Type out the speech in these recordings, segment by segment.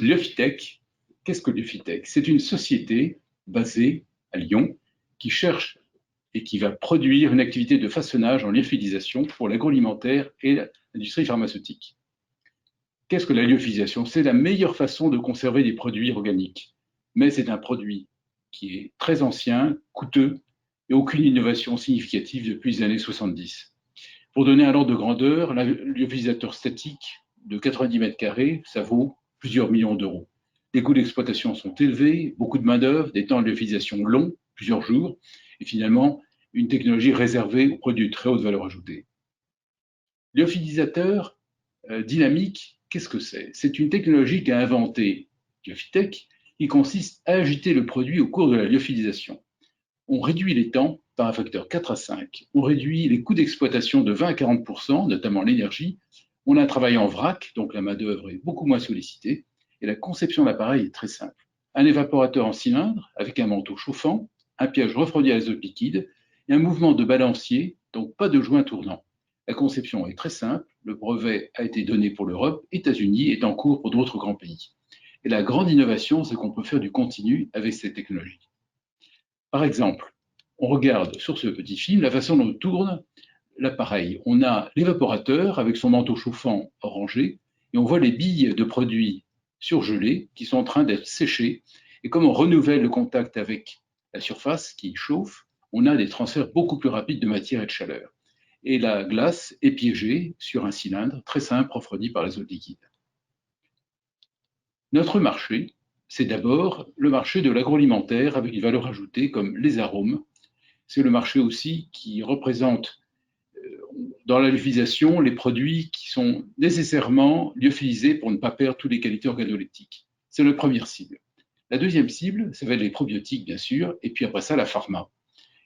Liofitech, qu'est-ce que Liofitech? C'est une société basée à Lyon qui cherche et qui va produire une activité de façonnage en lyophilisation pour l'agroalimentaire et l'industrie pharmaceutique. Qu'est-ce que la lyophilisation? C'est la meilleure façon de conserver des produits organiques. Mais c'est un produit qui est très ancien, coûteux et aucune innovation significative depuis les années 70. Pour donner un ordre de grandeur, un lyophilisateur statique de 90 mètres carrés, ça vaut plusieurs millions d'euros. Les coûts d'exploitation sont élevés, beaucoup de main-d'œuvre, des temps de lyophilisation longs, plusieurs jours, et finalement, une technologie réservée aux produits de très haute valeur ajoutée. Lyophilisateur dynamique, qu'est-ce que c'est? C'est une technologie qu'a inventée Liofitech qui consiste à agiter le produit au cours de la lyophilisation. On réduit les temps par un facteur 4 à 5. On réduit les coûts d'exploitation de 20 à 40%, notamment l'énergie. On a un travail en vrac, donc la main-d'œuvre est beaucoup moins sollicitée. Et la conception de l'appareil est très simple. Un évaporateur en cylindre avec un manteau chauffant, un piège refroidi à l'azote liquide et un mouvement de balancier, donc pas de joint tournant. La conception est très simple. Le brevet a été donné pour l'Europe, États-Unis est en cours pour d'autres grands pays. Et la grande innovation, c'est qu'on peut faire du continu avec cette technologie. Par exemple, on regarde sur ce petit film la façon dont tourne l'appareil. On a l'évaporateur avec son manteau chauffant orangé et on voit les billes de produits surgelés qui sont en train d'être séchées. Et comme on renouvelle le contact avec la surface qui chauffe, on a des transferts beaucoup plus rapides de matière et de chaleur. Et la glace est piégée sur un cylindre très simple refroidi par l'azote liquide. Notre marché, c'est d'abord le marché de l'agroalimentaire avec une valeur ajoutée comme les arômes. C'est le marché aussi qui représente dans la lyophilisation les produits qui sont nécessairement lyophilisés pour ne pas perdre toutes les qualités organoleptiques. C'est notre première cible. La deuxième cible, ça va être les probiotiques, bien sûr, et puis après ça, la pharma.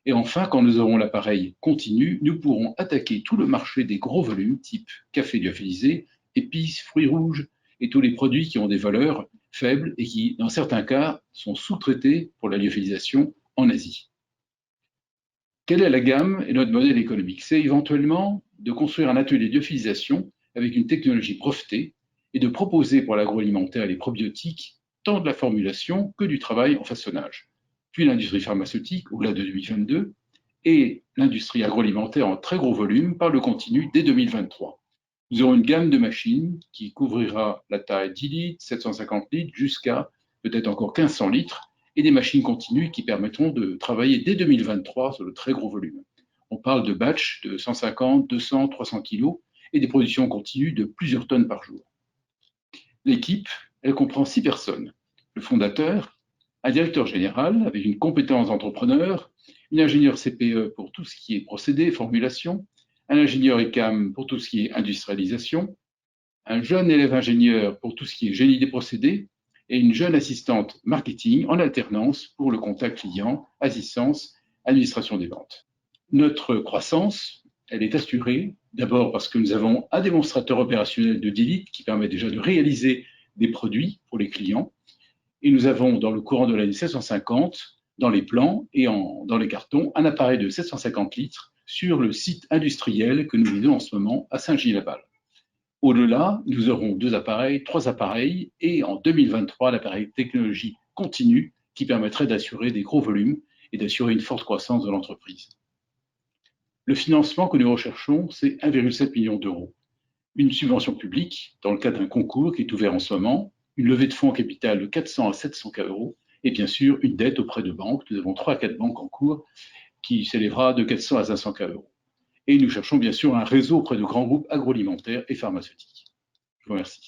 Et enfin, quand nous aurons l'appareil continu, nous pourrons attaquer tout le marché des gros volumes, type café lyophilisé, épices, fruits rouges, et tous les produits qui ont des valeurs faibles et qui, dans certains cas, sont sous-traités pour la lyophilisation en Asie. Quelle est la gamme et notre modèle économique? C'est éventuellement de construire un atelier de lyophilisation avec une technologie brevetée et de proposer pour l'agroalimentaire et les probiotiques tant de la formulation que du travail en façonnage. Puis l'industrie pharmaceutique, au-delà de 2022, et l'industrie agroalimentaire en très gros volume par le continu dès 2023. Nous aurons une gamme de machines qui couvrira la taille 10 litres, 750 litres, jusqu'à peut-être encore 1500 litres, et des machines continues qui permettront de travailler dès 2023 sur le très gros volume. On parle de batch de 150, 200, 300 kilos et des productions continues de plusieurs tonnes par jour. L'équipe, elle comprend 6 personnes. Le fondateur, un directeur général avec une compétence d'entrepreneur, une ingénieure CPE pour tout ce qui est procédé, formulation, un ingénieur ECAM pour tout ce qui est industrialisation, un jeune élève ingénieur pour tout ce qui est génie des procédés et une jeune assistante marketing en alternance pour le contact client, assistance, administration des ventes. Notre croissance, elle est assurée d'abord parce que nous avons un démonstrateur opérationnel de 10 litres qui permet déjà de réaliser des produits pour les clients. Et nous avons, dans le courant de l'année 750, dans les plans et dans les cartons, un appareil de 750 litres sur le site industriel que nous vidons en ce moment à Saint-Gilles-la-Balle. Au-delà, nous aurons 2 appareils, 3 appareils et en 2023, l'appareil technologie continue qui permettrait d'assurer des gros volumes et d'assurer une forte croissance de l'entreprise. Le financement que nous recherchons, c'est 1,7 million d'euros. Une subvention publique dans le cadre d'un concours qui est ouvert en ce moment, une levée de fonds en capital de 400 à 700 euros et bien sûr une dette auprès de banques. Nous avons 3 à 4 banques en cours qui s'élèvera de 400 à 500 euros. Et nous cherchons bien sûr un réseau auprès de grands groupes agroalimentaires et pharmaceutiques. Je vous remercie.